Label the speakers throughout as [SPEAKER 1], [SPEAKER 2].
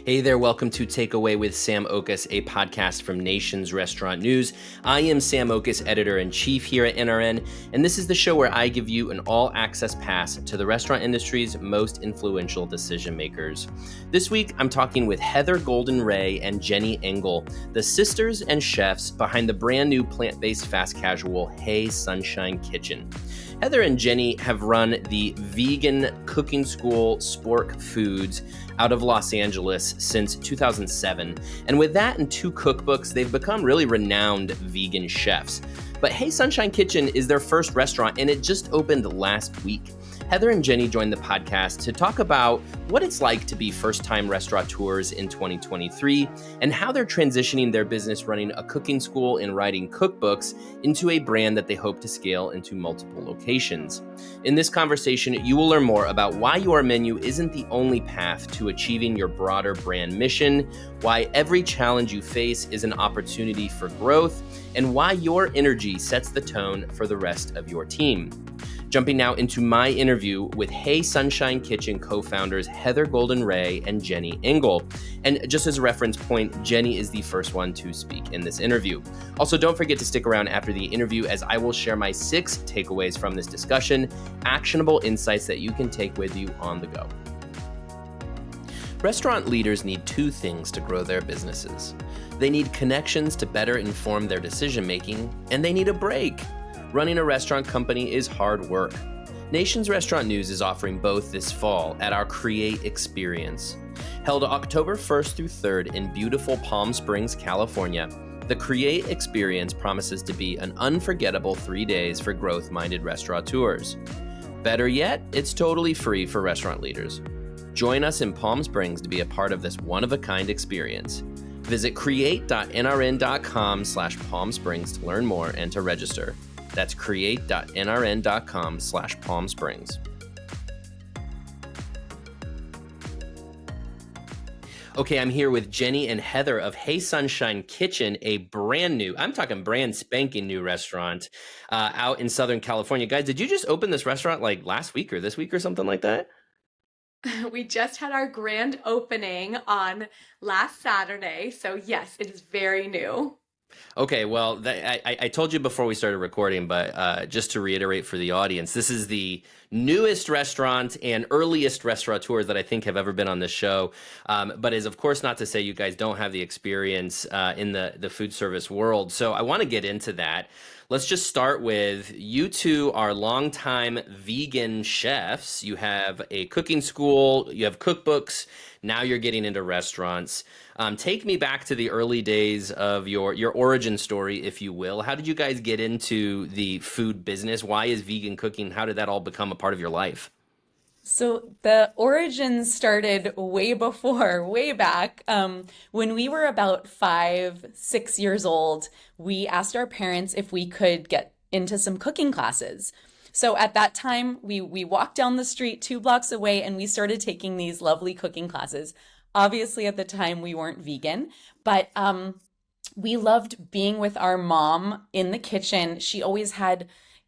[SPEAKER 1] Hey there, welcome to Takeaway with Sam Oches, a podcast from Nation's Restaurant News. I am Sam Oches, editor-in-chief here at NRN, and this is the show where I give you an all-access pass to the restaurant industry's most influential decision makers. This week, I'm talking with Heather Golden-Ray and Jenny Engel, the sisters and chefs behind the brand new plant-based fast casual Hey Sunshine Kitchen. Heather and Jenny have run the vegan cooking school Spork Foods out of Los Angeles since 2007. And with that and 2 cookbooks, they've become really renowned vegan chefs. But Hey Sunshine Kitchen is their first restaurant, and it just opened last week. Heather and Jenny joined the podcast to talk about what it's like to be first-time restaurateurs in 2023 and how they're transitioning their business running a cooking school and writing cookbooks into a brand that they hope to scale into multiple locations. In this conversation, you will learn more about why your menu isn't the only path to achieving your broader brand mission, why every challenge you face is an opportunity for growth, and why your energy sets the tone for the rest of your team. Jumping now into my interview with Hey Sunshine Kitchen co-founders Heather Golden-Ray and Jenny Engel. And just as a reference point, Jenny is the first one to speak in this interview. Also, don't forget to stick around after the interview as I will share my 6 takeaways from this discussion, actionable insights that you can take with you on the go. Restaurant leaders need 2 things to grow their businesses. They need connections to better inform their decision-making, and they need a break. Running a restaurant company is hard work. Nation's Restaurant News is offering both this fall at our Create Experience. Held October 1st through 3rd in beautiful Palm Springs, California, the Create Experience promises to be an unforgettable 3 days for growth-minded restaurateurs. Better yet, it's totally free for restaurant leaders. Join us in Palm Springs to be a part of this one-of-a-kind experience. Visit create.nrn.com/Palm Springs to learn more and to register. That's create.nrn.com/Palm Springs. Okay, I'm here with Jenny and Heather of Hey Sunshine Kitchen, a brand spanking new restaurant out in Southern California. Guys, did you just open this restaurant like last week or this week or something like that?
[SPEAKER 2] We just had our grand opening on last Saturday. So yes, it is very new.
[SPEAKER 1] Okay, well, I told you before we started recording, but just to reiterate for the audience, this is the newest restaurant and earliest restaurateurs that I think have ever been on this show, but is of course not to say you guys don't have the experience in the food service world. So I want to get into that. Let's just start with you two are longtime vegan chefs. You have a cooking school, you have cookbooks, now you're getting into restaurants. Take me back to the early days of your origin story, if you will. How did you guys get into the food business? Why is vegan cooking? How did that all become a part of your life?
[SPEAKER 3] So the origins started way back. When we were about 5-6 years old, we asked our parents if we could get into some cooking classes. So at that time, we walked down the street 2 blocks away and we started taking these lovely cooking classes. Obviously, at the time, we weren't vegan, but we loved being with our mom in the kitchen. She always had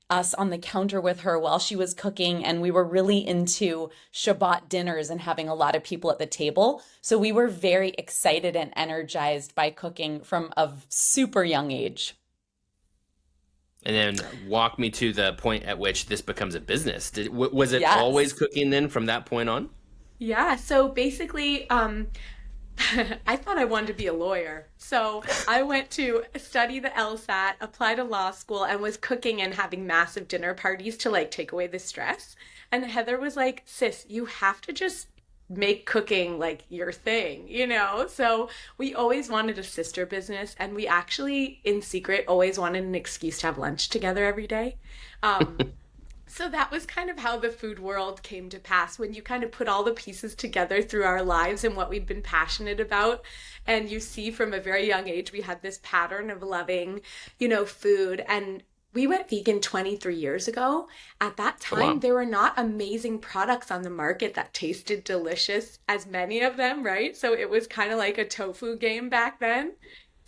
[SPEAKER 3] us on the counter with her while she was cooking, and we were really into Shabbat dinners and having a lot of people at the table. So we were very excited and energized by cooking from a super young age.
[SPEAKER 1] And then walk me to the point at which this becomes a business. Was it
[SPEAKER 3] Yes.
[SPEAKER 1] always cooking then from that point on?
[SPEAKER 2] Yeah, so basically, I thought I wanted to be a lawyer. So I went to study the LSAT, apply to law school, and was cooking and having massive dinner parties to like take away the stress. And Heather was like, sis, you have to just make cooking like your thing, you know? So we always wanted a sister business, and we actually, in secret, always wanted an excuse to have lunch together every day. So that was kind of how the food world came to pass, when you kind of put all the pieces together through our lives and what we'd been passionate about. And you see from a very young age, we had this pattern of loving, food. And we went vegan 23 years ago. At that time,
[SPEAKER 1] Oh, wow.
[SPEAKER 2] there were not amazing products on the market that tasted delicious, as many of them, right? So it was kind of like a tofu game back then.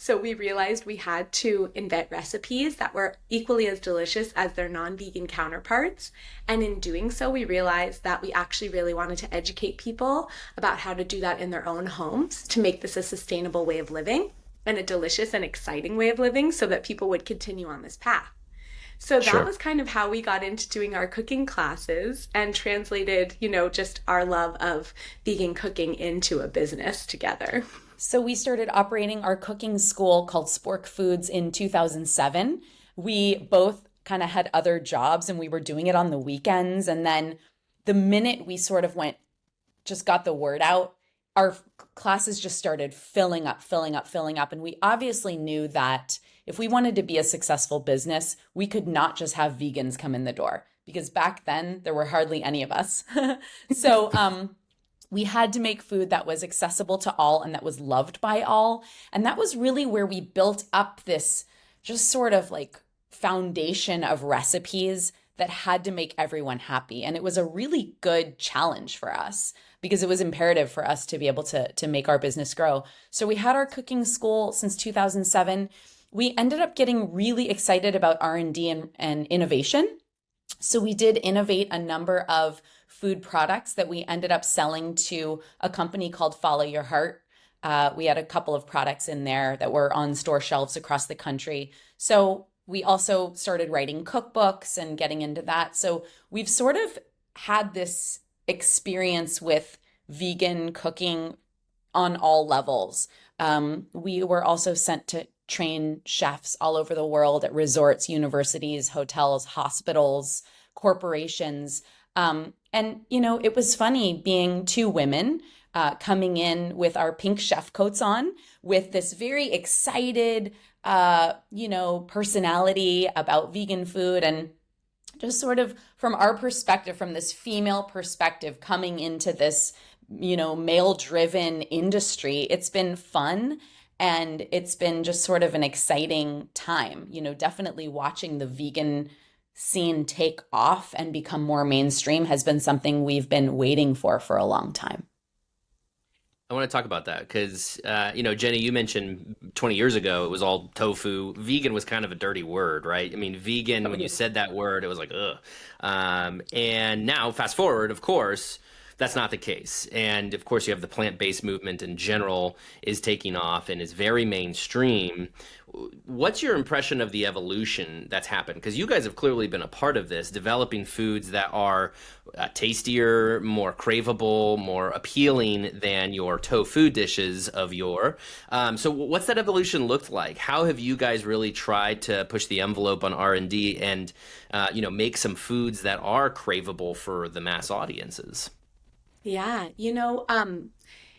[SPEAKER 2] So we realized we had to invent recipes that were equally as delicious as their non-vegan counterparts. And in doing so, we realized that we actually really wanted to educate people about how to do that in their own homes to make this a sustainable way of living and a delicious and exciting way of living so that people would continue on this path. So that was kind of how we got into doing our cooking classes and translated, just our love of vegan cooking into a business together.
[SPEAKER 3] So we started operating our cooking school called Spork Foods in 2007. We both kind of had other jobs and we were doing it on the weekends. And then the minute we sort of just got the word out, our classes just started filling up. And we obviously knew that if we wanted to be a successful business, we could not just have vegans come in the door because back then there were hardly any of us. So we had to make food that was accessible to all and that was loved by all. And that was really where we built up this just sort of like foundation of recipes that had to make everyone happy. And it was a really good challenge for us because it was imperative for us to be able to make our business grow. So we had our cooking school since 2007. We ended up getting really excited about R&D and innovation. So we did innovate a number of food products that we ended up selling to a company called Follow Your Heart. We had a couple of products in there that were on store shelves across the country. So we also started writing cookbooks and getting into that. So we've sort of had this experience with vegan cooking on all levels. We were also sent to train chefs all over the world at resorts, universities, hotels, hospitals, corporations. And, it was funny being two women coming in with our pink chef coats on with this very excited, personality about vegan food and just sort of from our perspective, from this female perspective, coming into this, male-driven industry. It's been fun. And it's been just sort of an exciting time, definitely watching the vegan scene take off and become more mainstream has been something we've been waiting for a long time.
[SPEAKER 1] I want to talk about that because, Jenny, you mentioned 20 years ago, it was all tofu. Vegan was kind of a dirty word, right? I mean, vegan, when you said that word, it was like, ugh. And now, fast forward, of course, that's not the case. And of course, you have the plant-based movement in general is taking off and is very mainstream. What's your impression of the evolution that's happened? Because you guys have clearly been a part of this, developing foods that are tastier, more craveable, more appealing than your tofu dishes of yore. So what's that evolution looked like? How have you guys really tried to push the envelope on R&D and make some foods that are craveable for the mass audiences?
[SPEAKER 2] Yeah,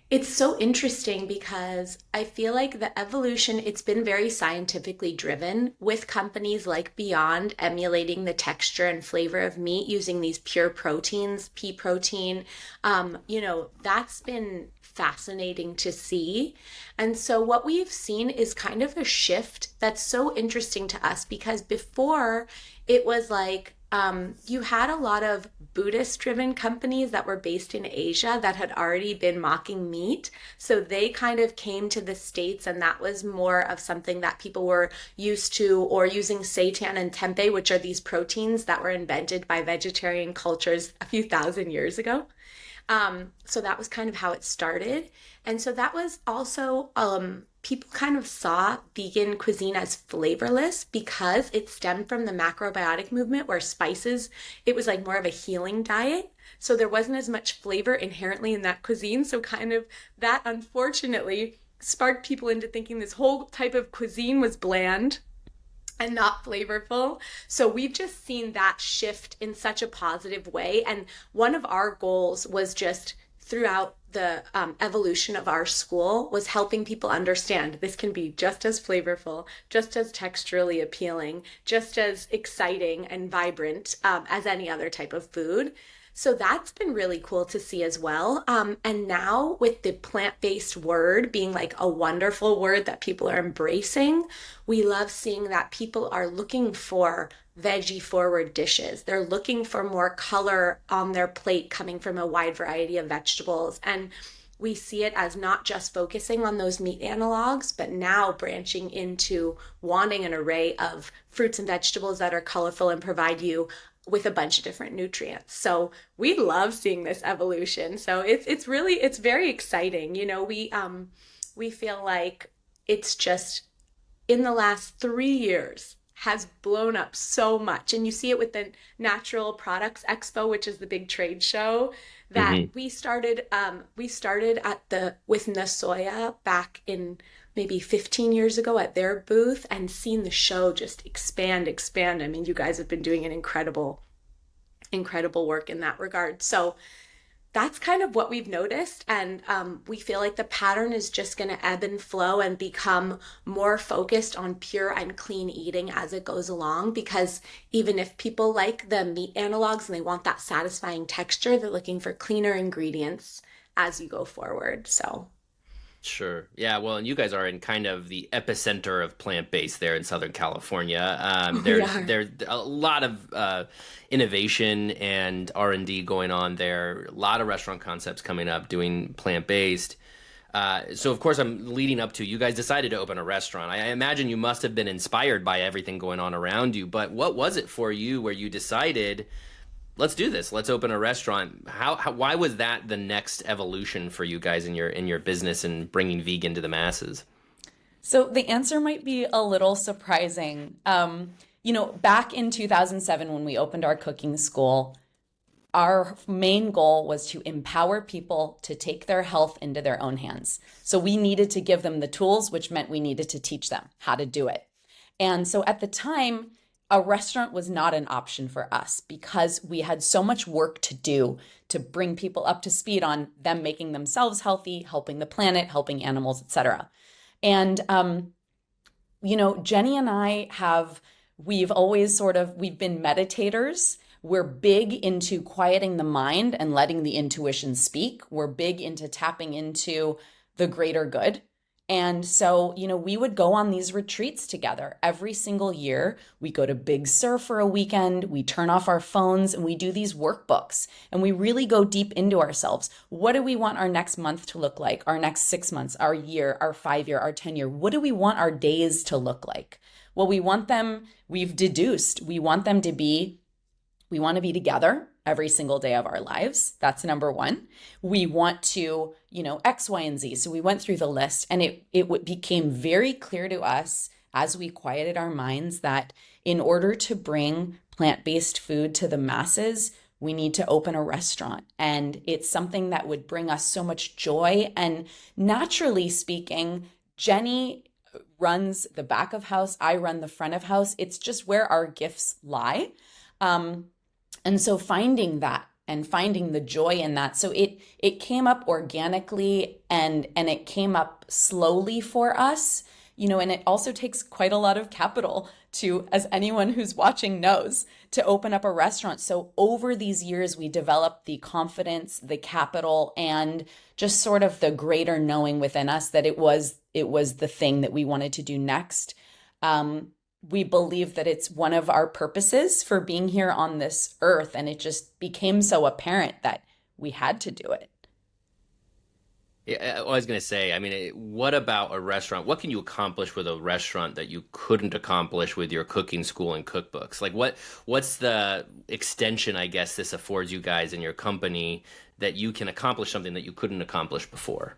[SPEAKER 2] it's so interesting because I feel like the evolution, it's been very scientifically driven with companies like Beyond emulating the texture and flavor of meat using these pure proteins, pea protein. That's been fascinating to see. And so what we've seen is kind of a shift that's so interesting to us because before it was like, you had a lot of Buddhist-driven companies that were based in Asia that had already been mocking meat. So they kind of came to the States, and that was more of something that people were used to, or using seitan and tempeh, which are these proteins that were invented by vegetarian cultures a few thousand years ago. So that was kind of how it started. And so that was also, people kind of saw vegan cuisine as flavorless because it stemmed from the macrobiotic movement where spices, it was like more of a healing diet. So there wasn't as much flavor inherently in that cuisine. So kind of that unfortunately sparked people into thinking this whole type of cuisine was bland and not flavorful. So we've just seen that shift in such a positive way. And one of our goals was just throughout the evolution of our school was helping people understand this can be just as flavorful, just as texturally appealing, just as exciting and vibrant as any other type of food. So that's been really cool to see as well. And now with the plant-based word being like a wonderful word that people are embracing, we love seeing that people are looking for veggie forward dishes. They're looking for more color on their plate coming from a wide variety of vegetables. And we see it as not just focusing on those meat analogs, but now branching into wanting an array of fruits and vegetables that are colorful and provide you with a bunch of different nutrients. So we love seeing this evolution. So it's very exciting. We feel like it's just in the last 3 years has blown up so much. And you see it with the Natural Products Expo, which is the big trade show that we started with Nasoya back in maybe 15 years ago at their booth, and seen the show just expand. I mean, you guys have been doing an incredible work in that regard. So that's kind of what we've noticed. And we feel like the pattern is just going to ebb and flow and become more focused on pure and clean eating as it goes along. Because even if people like the meat analogs and they want that satisfying texture, they're looking for cleaner ingredients as you go forward. So.
[SPEAKER 1] Sure. Yeah. Well, and you guys are in kind of the epicenter of plant-based there in Southern California. There's a lot of innovation and R&D going on there. A lot of restaurant concepts coming up doing plant-based. So, of course, I'm leading up to you guys decided to open a restaurant. I imagine you must have been inspired by everything going on around you. But what was it for you where you decided, let's do this. Let's open a restaurant. Why was that the next evolution for you guys in your business and bringing vegan to the masses?
[SPEAKER 3] So the answer might be a little surprising. Back in 2007, when we opened our cooking school, our main goal was to empower people to take their health into their own hands. So we needed to give them the tools, which meant we needed to teach them how to do it. And so at the time, a restaurant was not an option for us because we had so much work to do to bring people up to speed on them making themselves healthy, helping the planet, helping animals, etc. And, Jenny and I we've been meditators. We're big into quieting the mind and letting the intuition speak. We're big into tapping into the greater good. And so, we would go on these retreats together every single year. We go to Big Sur for a weekend. We turn off our phones and we do these workbooks and we really go deep into ourselves. What do we want our next month to look like? Our next 6 months, our year, our 5 year, our 10 year? What do we want our days to look like? Well, we want to be together every single day of our lives. That's number one. We want to, X, Y, and Z. So we went through the list and it became very clear to us as we quieted our minds that in order to bring plant-based food to the masses, we need to open a restaurant. And it's something that would bring us so much joy. And naturally speaking, Jenny runs the back of house. I run the front of house. It's just where our gifts lie. And so finding that and finding the joy in that. So it came up organically and it came up slowly for us, and it also takes quite a lot of capital to, as anyone who's watching knows, to open up a restaurant. So over these years, we developed the confidence, the capital, and just sort of the greater knowing within us that it was the thing that we wanted to do next. We believe that it's one of our purposes for being here on this earth. And it just became so apparent that we had to do it.
[SPEAKER 1] Yeah, I was going to say, what about a restaurant? What can you accomplish with a restaurant that you couldn't accomplish with your cooking school and cookbooks? Like what's the extension, I guess, this affords you guys in your company that you can accomplish something that you couldn't accomplish before?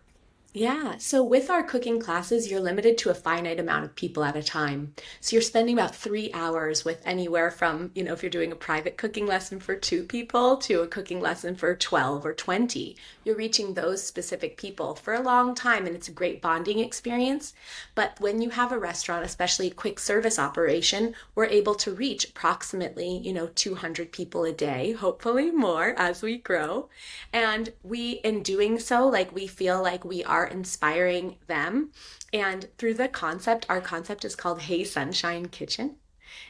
[SPEAKER 2] Yeah, so with our cooking classes, you're limited to a finite amount of people at a time. So you're spending about 3 hours with anywhere from, if you're doing a private cooking lesson for 2 people to a cooking lesson for 12 or 20. You're reaching those specific people for a long time, and it's a great bonding experience. But when you have a restaurant, especially a quick service operation, we're able to reach approximately, 200 people a day, hopefully more as we grow. And in doing so, we feel like we are inspiring them. And through our concept is called Hey Sunshine Kitchen.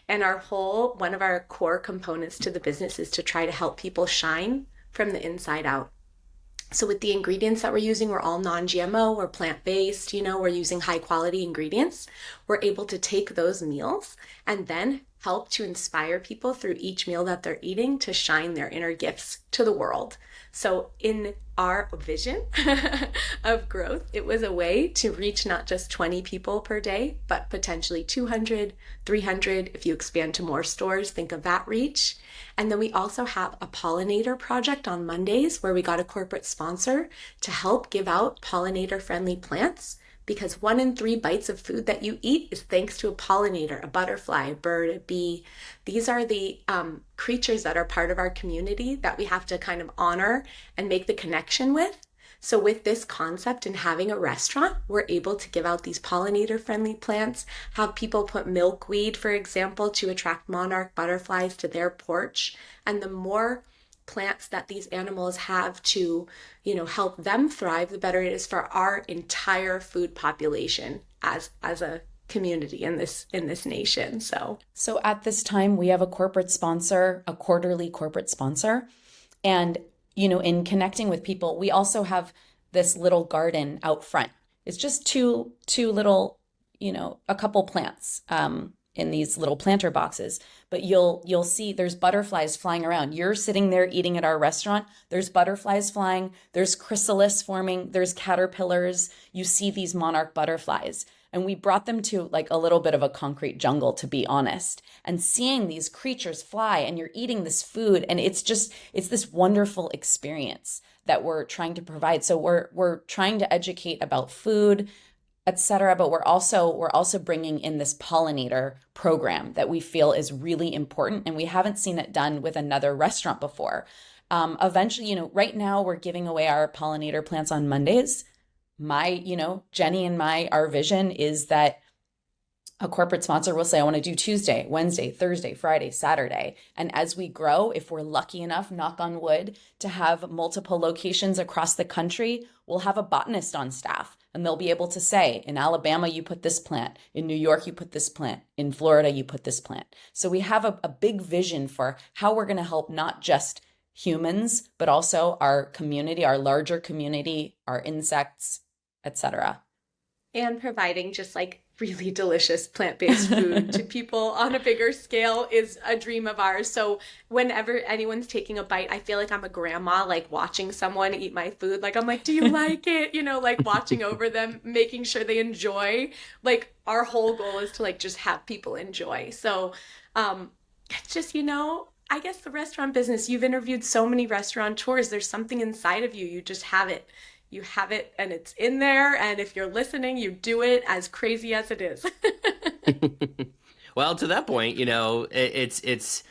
[SPEAKER 2] And one of our core components to the business is to try to help people shine from the inside out. So with the ingredients that we're using, we're all non-GMO, we're plant-based, we're using high quality ingredients. We're able to take those meals and then help to inspire people through each meal that they're eating to shine their inner gifts to the world. So in our vision of growth, it was a way to reach not just 20 people per day, but potentially 200, 300. If you expand to more stores, think of that reach. And then we also have a pollinator project on Mondays where we got a corporate sponsor to help give out pollinator-friendly plants, because 1 in 3 bites of food that you eat is thanks to a pollinator, a butterfly, a bird, a bee. These are the creatures that are part of our community that we have to kind of honor and make the connection with. So with this concept and having a restaurant, we're able to give out these pollinator-friendly plants, have people put milkweed, for example, to attract monarch butterflies to their porch. And the more plants that these animals have to, help them thrive, the better it is for our entire food population as a community in this nation. So
[SPEAKER 3] at this time we have a corporate sponsor, a quarterly corporate sponsor. And, in connecting with people, we also have this little garden out front. It's just two little, a couple plants, in these little planter boxes, but you'll see there's butterflies flying around. You're sitting there eating at our restaurant. There's butterflies flying. There's chrysalis forming. There's caterpillars. You see these monarch butterflies. And we brought them to like a little bit of a concrete jungle, to be honest. And seeing these creatures fly and you're eating this food, and it's this wonderful experience that we're trying to provide. So we're trying to educate about food, etc. But we're also bringing in this pollinator program that we feel is really important, and we haven't seen it done with another restaurant before. Eventually, right now we're giving away our pollinator plants on Mondays. Jenny and our vision is that a corporate sponsor will say, I want to do Tuesday, Wednesday, Thursday, Friday, Saturday. And as we grow, if we're lucky enough, knock on wood, to have multiple locations across the country, we'll have a botanist on staff. And they'll be able to say, in Alabama, you put this plant. In New York, you put this plant. In Florida, you put this plant. So we have a big vision for how we're going to help not just humans, but also our community, our larger community, our insects, etc.
[SPEAKER 2] And providing just like really delicious plant-based food to people on a bigger scale is a dream of ours. So whenever anyone's taking a bite, I feel like I'm a grandma, like watching someone eat my food. Like, I'm like, do you like it? Like watching over them, making sure they enjoy. Like, our whole goal is to like just have people enjoy. So it's just, I guess the restaurant business, you've interviewed so many restaurateurs. There's something inside of you. You just have it. You have it and it's in there. And if you're listening, you do it, as crazy as it is.
[SPEAKER 1] Well, to that point, it's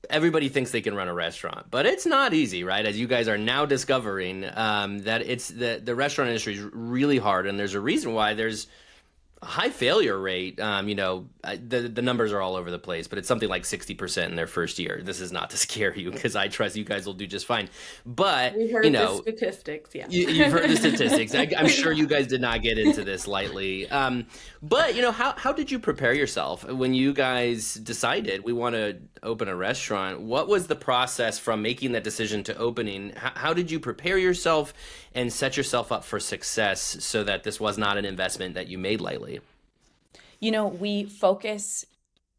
[SPEAKER 1] everybody thinks they can run a restaurant, but it's not easy, right? As you guys are now discovering, that it's the restaurant industry is really hard, and there's a reason why there's a high failure rate. The numbers are all over the place, but it's something like 60% in their first year. This is not to scare you, because I trust you guys will do just fine. But
[SPEAKER 2] we heard the statistics, yeah.
[SPEAKER 1] You've heard the statistics. I'm sure you guys did not get into this lightly. But how did you prepare yourself when you guys decided we want to open a restaurant? What was the process from making that decision to opening? How did you prepare yourself and set yourself up for success so that this was not an investment that you made lightly?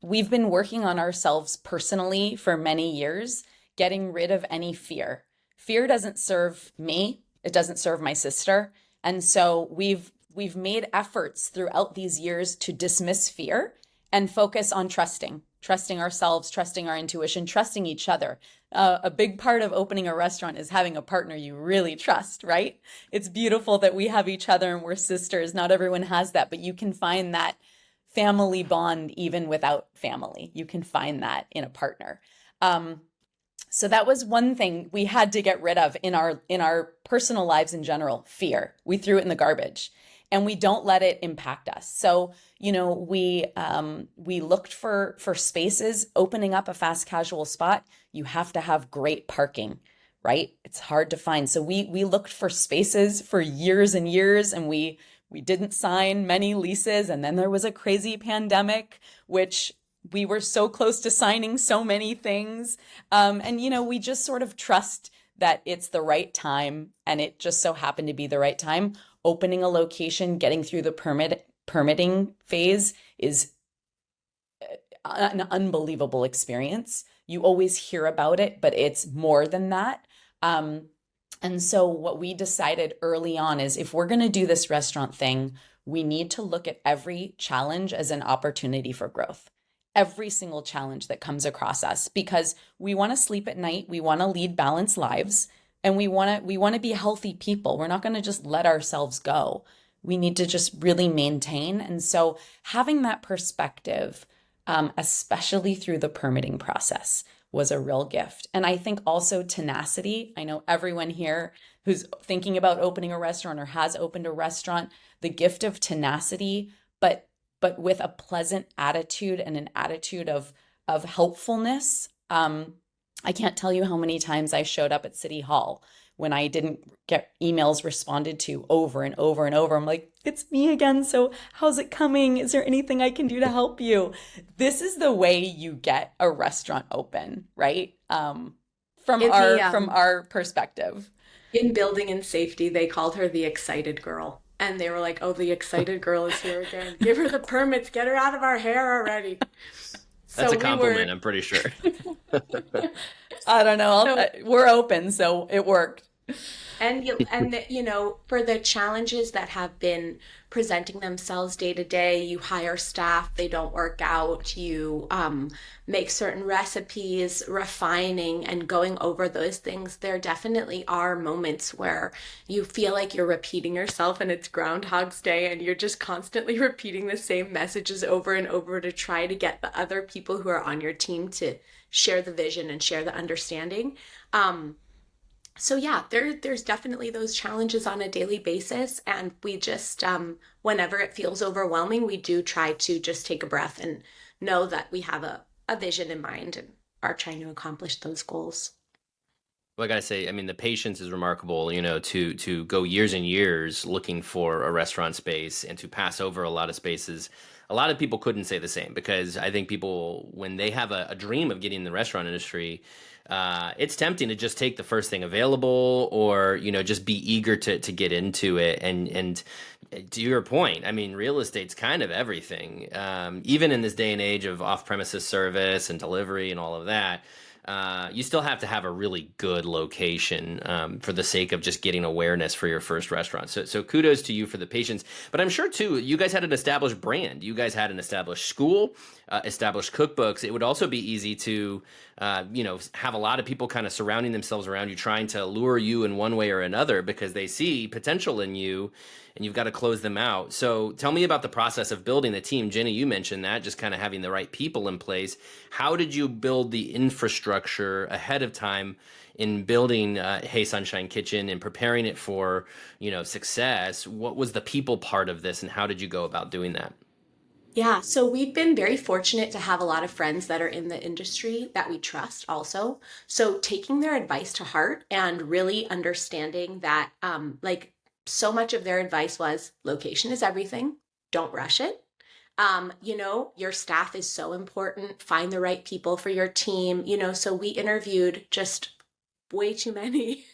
[SPEAKER 3] We've been working on ourselves personally for many years, getting rid of any fear. Fear doesn't serve me. It doesn't serve my sister. And so we've made efforts throughout these years to dismiss fear and focus on trusting ourselves, trusting our intuition, trusting each other. A big part of opening a restaurant is having a partner you really trust, right? It's beautiful that we have each other and we're sisters. Not everyone has that, but you can find that family bond even without family. You can find that in a partner. So that was one thing we had to get rid of in our personal lives in general, fear. We threw it in the garbage, and we don't let it impact us. So, we looked for spaces. Opening up a fast casual spot, you have to have great parking, right? It's hard to find. So we looked for spaces for years and years, and we didn't sign many leases. And then there was a crazy pandemic, which we were so close to signing so many things. We just sort of trust that it's the right time, and it just so happened to be the right time. Opening a location, getting through the permitting phase is an unbelievable experience. You always hear about it, but it's more than that. And so what we decided early on is if we're going to do this restaurant thing, we need to look at every challenge as an opportunity for growth. Every single challenge that comes across us, because we want to sleep at night, we want to lead balanced lives, and we want to be healthy people. We're not going to just let ourselves go. We need to just really maintain. And so having that perspective, especially through the permitting process, was a real gift. And I think also tenacity. I know everyone here who's thinking about opening a restaurant or has opened a restaurant, the gift of tenacity, but with a pleasant attitude and an attitude of helpfulness. I can't tell you how many times I showed up at City Hall when I didn't get emails responded to over and over and over. I'm like, it's me again. So how's it coming? Is there anything I can do to help you? This is the way you get a restaurant open, right? From our perspective.
[SPEAKER 2] In building and safety, they called her the excited girl. And they were like, oh, the excited girl is here again. Give her the permits. Get her out of our hair already.
[SPEAKER 1] That's a compliment, I'm pretty sure.
[SPEAKER 3] I don't know. We're open, so it worked.
[SPEAKER 2] And for the challenges that have been presenting themselves day to day, you hire staff, they don't work out, you make certain recipes, refining and going over those things. There definitely are moments where you feel like you're repeating yourself and it's Groundhog's Day and you're just constantly repeating the same messages over and over to try to get the other people who are on your team to share the vision and share the understanding. So yeah, there's definitely those challenges on a daily basis. And we just, whenever it feels overwhelming, we do try to just take a breath and know that we have a vision in mind and are trying to accomplish those goals.
[SPEAKER 1] Well, I gotta say, I mean, the patience is remarkable, to go years and years looking for a restaurant space and to pass over a lot of spaces. A lot of people couldn't say the same because I think people, when they have a dream of getting in the restaurant industry, it's tempting to just take the first thing available or, just be eager to get into it. And to your point, I mean, real estate's kind of everything. Even in this day and age of off-premises service and delivery and all of that, you still have to have a really good location for the sake of just getting awareness for your first restaurant. So kudos to you for the patience. But I'm sure, too, you guys had an established brand. You guys had an established school, established cookbooks. It would also be easy to, have a lot of people kind of surrounding themselves around you, trying to lure you in one way or another because they see potential in you and you've got to close them out. So tell me about the process of building the team. Jenny, you mentioned that, just kind of having the right people in place. How did you build the infrastructure ahead of time in building Hey Sunshine Kitchen and preparing it for, success? What was the people part of this and how did you go about doing that?
[SPEAKER 2] Yeah, so we've been very fortunate to have a lot of friends that are in the industry that we trust also. So taking their advice to heart and really understanding that, so much of their advice was location is everything. Don't rush it. Your staff is so important. Find the right people for your team. So we interviewed just way too many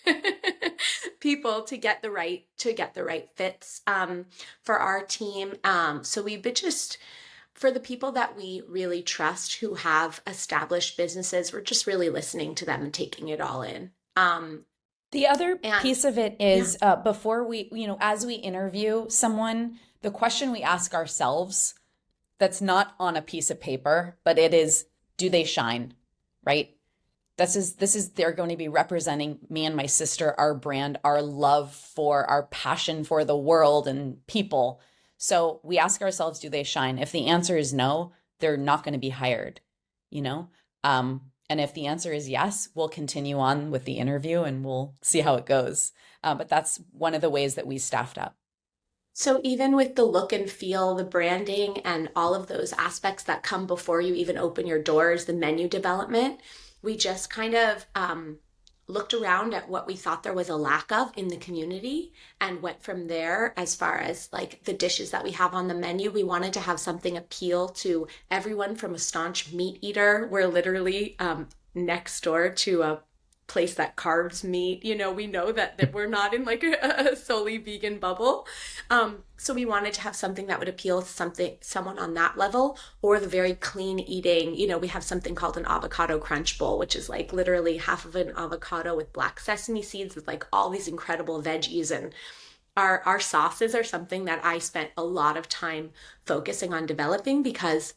[SPEAKER 2] people to get the right fits for our team. So we've been just for the people that we really trust who have established businesses, we're just really listening to them and taking it all in.
[SPEAKER 3] The other piece of it is before we, as we interview someone, the question we ask ourselves that's not on a piece of paper, but it is, do they shine, right? This is they're going to be representing me and my sister, our brand, our love for, our passion for the world and people. So we ask ourselves, do they shine? If the answer is no, they're not going to be hired, And if the answer is yes, we'll continue on with the interview and we'll see how it goes. But that's one of the ways that we staffed up.
[SPEAKER 2] So even with the look and feel, the branding and all of those aspects that come before you even open your doors, the menu development, we just kind of looked around at what we thought there was a lack of in the community and went from there. As far as the dishes that we have on the menu, we wanted to have something appeal to everyone from a staunch meat eater. We're literally next door to a place that carves meat. We know that we're not in like a solely vegan bubble. So we wanted to have something that would appeal to someone on that level, or the very clean eating. We have something called an avocado crunch bowl, which is like literally half of an avocado with black sesame seeds with like all these incredible veggies. And our sauces are something that I spent a lot of time focusing on developing, because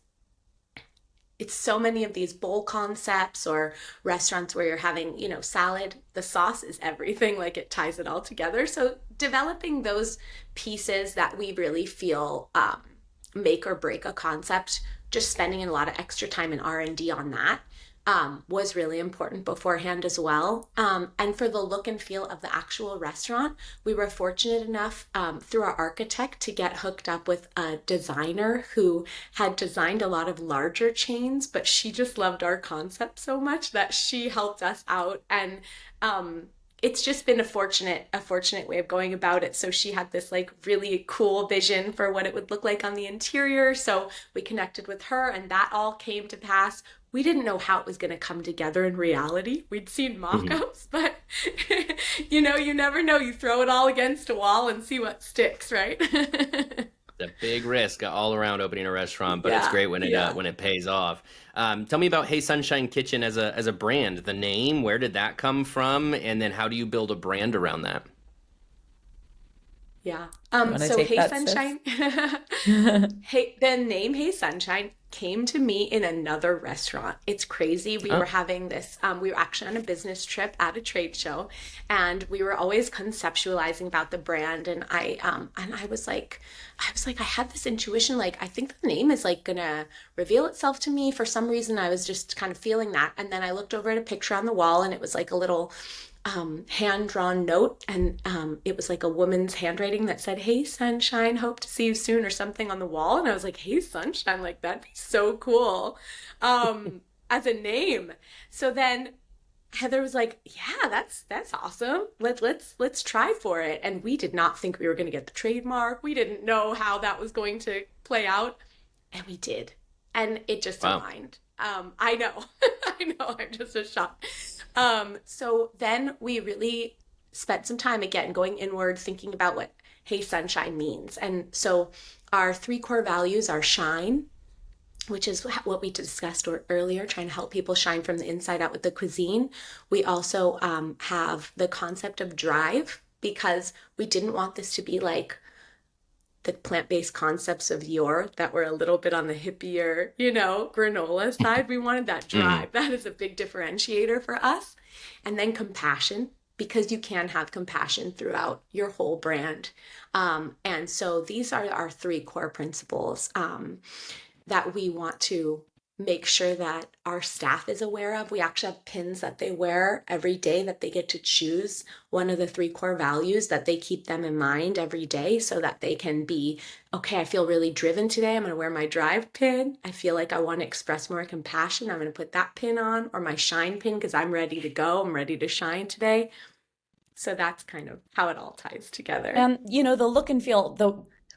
[SPEAKER 2] it's so many of these bowl concepts or restaurants where you're having, salad, the sauce is everything, like it ties it all together. So developing those pieces that we really feel make or break a concept, just spending a lot of extra time in R&D on that was really important beforehand as well. And for the look and feel of the actual restaurant, we were fortunate enough through our architect to get hooked up with a designer who had designed a lot of larger chains, but she just loved our concept so much that she helped us out. And it's just been a fortunate way of going about it. So she had this like really cool vision for what it would look like on the interior. So we connected with her, and that all came to pass. We didn't know how it was going to come together in reality. We'd seen mock-ups, but you never know. You throw it all against a wall and see what sticks, right?
[SPEAKER 1] The big risk all around opening a restaurant, but it's great when it pays off. Tell me about Hey Sunshine Kitchen as a brand. The name, where did that come from, and then how do you build a brand around that?
[SPEAKER 2] Yeah. So Hey Sunshine, the name Hey Sunshine came to me in another restaurant. It's crazy. We were having this, we were actually on a business trip at a trade show, and we were always conceptualizing about the brand. And I was like, I had this intuition, like, I think the name is like gonna reveal itself to me. For some reason, I was just kind of feeling that. And then I looked over at a picture on the wall, and it was like a little hand-drawn note, and it was like a woman's handwriting that said, "Hey Sunshine, hope to see you soon," or something on the wall. And I was like, "Hey Sunshine, like that'd be so cool as a name." So then Heather was like, "Yeah, that's awesome. Let's try for it." And we did not think we were going to get the trademark. We didn't know how that was going to play out, and we did, and it just aligned. I know, I'm just so shocked. So then we really spent some time again going inward, thinking about what Hey Sunshine means. And so our 3 core values are shine, which is what we discussed earlier, trying to help people shine from the inside out with the cuisine. We also have the concept of drive, because we didn't want this to be like the plant-based concepts of yore that were a little bit on the hippier, granola side. We wanted that drive. That is a big differentiator for us. And then compassion, because you can have compassion throughout your whole brand. And so these are our 3 core principles that we want to make sure that our staff is aware of. We actually have pins that they wear every day that they get to choose one of the 3 core values, that they keep them in mind every day, so that they can be, okay, I feel really driven today. I'm going to wear my drive pin. I feel like I want to express more compassion. I'm going to put that pin on, or my shine pin, because I'm ready to go. I'm ready to shine today. So that's kind of how it all ties together.
[SPEAKER 3] And, the look and feel,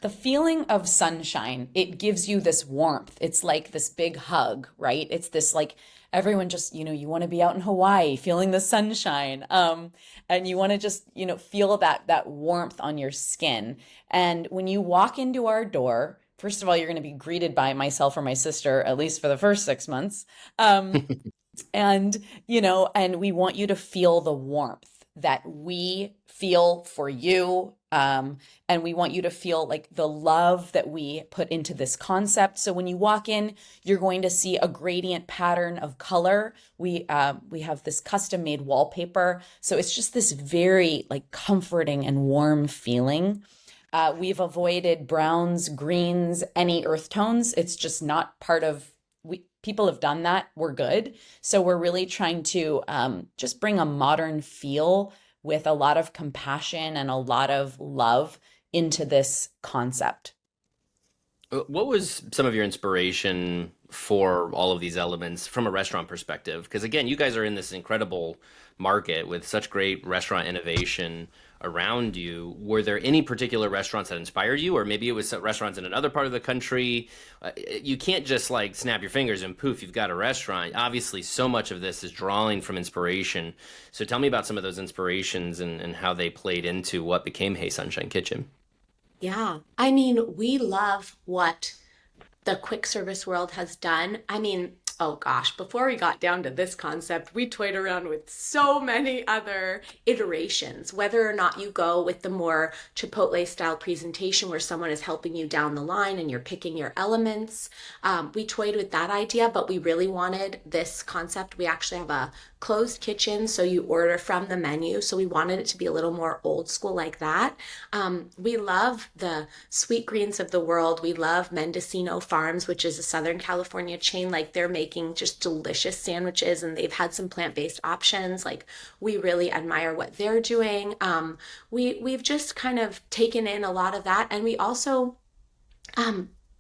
[SPEAKER 3] the feeling of sunshine, it gives you this warmth. It's like this big hug, right? It's this like, everyone just, you want to be out in Hawaii feeling the sunshine. And you want to just, feel that warmth on your skin. And when you walk into our door, first of all, you're going to be greeted by myself or my sister, at least for the first 6 months. And we want you to feel the warmth that we feel for you. And we want you to feel like the love that we put into this concept. So when you walk in, you're going to see a gradient pattern of color. We have this custom made wallpaper. So it's just this very like comforting and warm feeling. We've avoided browns, greens, any earth tones. It's just not part of, people have done that. We're good. So we're really trying to just bring a modern feel with a lot of compassion and a lot of love into this concept.
[SPEAKER 1] What was some of your inspiration for all of these elements from a restaurant perspective? Because again, you guys are in this incredible market with such great restaurant innovation around you. Were there any particular restaurants that inspired you, or maybe it was some restaurants in another part of the country? You can't just like snap your fingers and poof, you've got a restaurant. Obviously, so much of this is drawing from inspiration. So tell me about some of those inspirations and how they played into what became Hey Sunshine Kitchen.
[SPEAKER 2] Yeah. I mean, we love what the quick service world has done. I mean, oh gosh, before we got down to this concept, we toyed around with so many other iterations, whether or not you go with the more Chipotle style presentation where someone is helping you down the line and you're picking your elements. We toyed with that idea, but we really wanted this concept. We actually have a closed kitchen, so you order from the menu. So we wanted it to be a little more old school like that. We love the Sweet Greens of the world. We love Mendocino Farms, which is a Southern California chain. Like they're making just delicious sandwiches and they've had some plant-based options. Like we really admire what they're doing. We've just kind of taken in a lot of that. And we also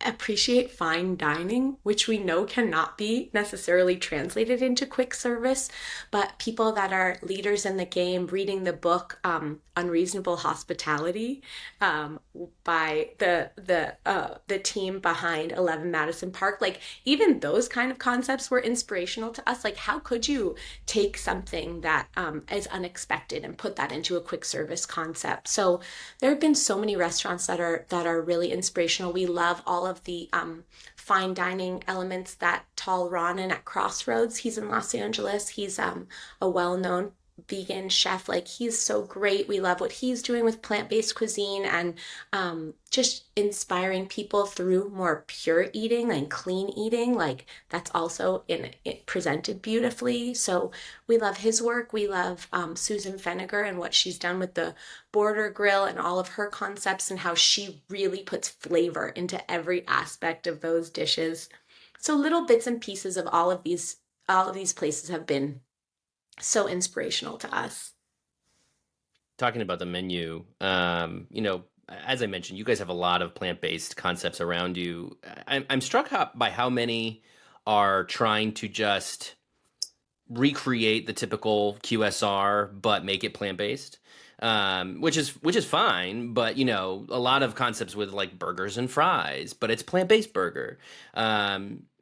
[SPEAKER 2] appreciate fine dining, which we know cannot be necessarily translated into quick service, but people that are leaders in the game, reading the book Unreasonable Hospitality by the team behind 11 Madison Park, like even those kind of concepts were inspirational to us. Like how could you take something that is unexpected and put that into a quick service concept? So there have been so many restaurants that are really inspirational. We love all of the fine dining elements that Tal Ronan at Crossroads, he's in Los Angeles. He's a well-known vegan chef. Like he's so great. We love what he's doing with plant-based cuisine and just inspiring people through more pure eating and clean eating. Like that's also it presented beautifully. So we love his work. We love Susan Feniger and what she's done with the Border Grill and all of her concepts and how she really puts flavor into every aspect of those dishes. So little bits and pieces of all of these places have been so inspirational to us.
[SPEAKER 1] Talking about the menu, as I mentioned, you guys have a lot of plant-based concepts around you. I'm struck by how many are trying to just recreate the typical QSR but make it plant-based, which is fine. But a lot of concepts with like burgers and fries, but it's plant-based burger.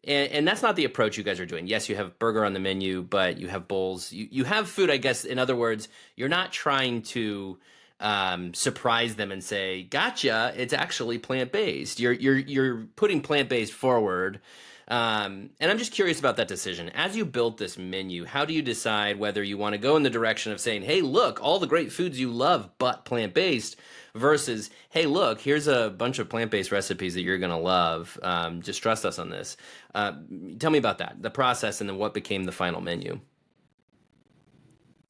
[SPEAKER 1] And that's not the approach you guys are doing. Yes, you have burger on the menu, but you have bowls. You have food, I guess. In other words, you're not trying to surprise them and say, "Gotcha! It's actually plant-based." You're putting plant-based forward. And I'm just curious about that decision. As you built this menu, how do you decide whether you want to go in the direction of saying, "Hey, look, all the great foods you love, but plant-based," versus, "Hey, look, here's a bunch of plant-based recipes that you're going to love. Just trust us on this." Tell me about that, the process, and then what became the final menu.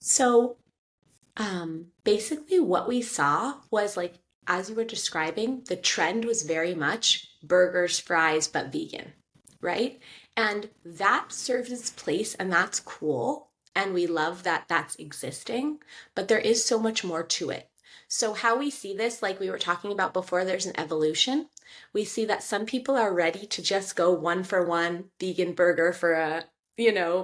[SPEAKER 2] So basically what we saw was like, as you were describing, the trend was very much burgers, fries, but vegan, right? And that serves its place and that's cool. And we love that that's existing, but there is so much more to it. So how we see this, like we were talking about before, there's an evolution. We see that some people are ready to just go one for one vegan burger for a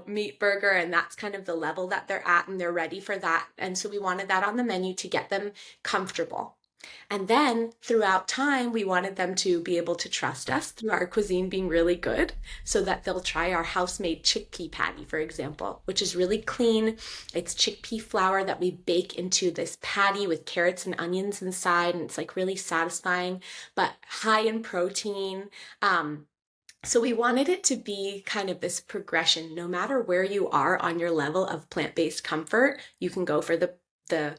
[SPEAKER 2] meat burger, and that's kind of the level that they're at and they're ready for that. And so we wanted that on the menu to get them comfortable. And then throughout time, we wanted them to be able to trust us through our cuisine being really good so that they'll try our house-made chickpea patty, for example, which is really clean. It's chickpea flour that we bake into this patty with carrots and onions inside, and it's like really satisfying, but high in protein. So we wanted it to be kind of this progression. No matter where you are on your level of plant-based comfort, you can go for the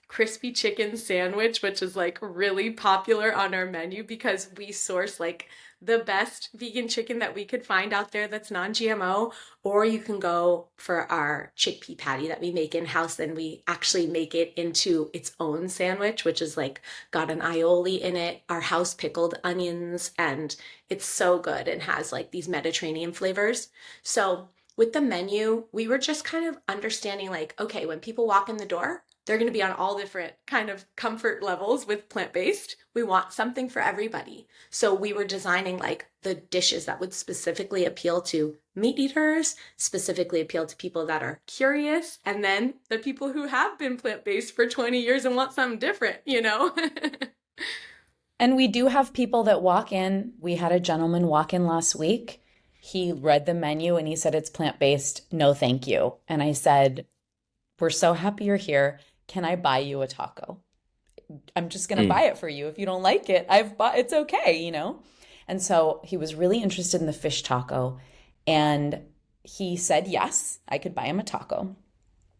[SPEAKER 2] crispy chicken sandwich, which is like really popular on our menu because we source like the best vegan chicken that we could find out there that's non-GMO, or you can go for our chickpea patty that we make in-house. Then we actually make it into its own sandwich, which is like got an aioli in it, our house pickled onions, and it's so good and has like these Mediterranean flavors. So with the menu, we were just kind of understanding like, okay, when people walk in the door, they're going to be on all different kind of comfort levels with plant-based. We want something for everybody. So we were designing like the dishes that would specifically appeal to meat eaters, specifically appeal to people that are curious, and then the people who have been plant-based for 20 years and want something different, you know?
[SPEAKER 3] And we do have people that walk in. We had a gentleman walk in last week. He read the menu and he said, it's plant-based. No, thank you. And I said, we're so happy you're here. Can I buy you a taco? I'm just going to buy it for you. If you don't like it, it's okay, you know? And so he was really interested in the fish taco. And he said, yes, I could buy him a taco.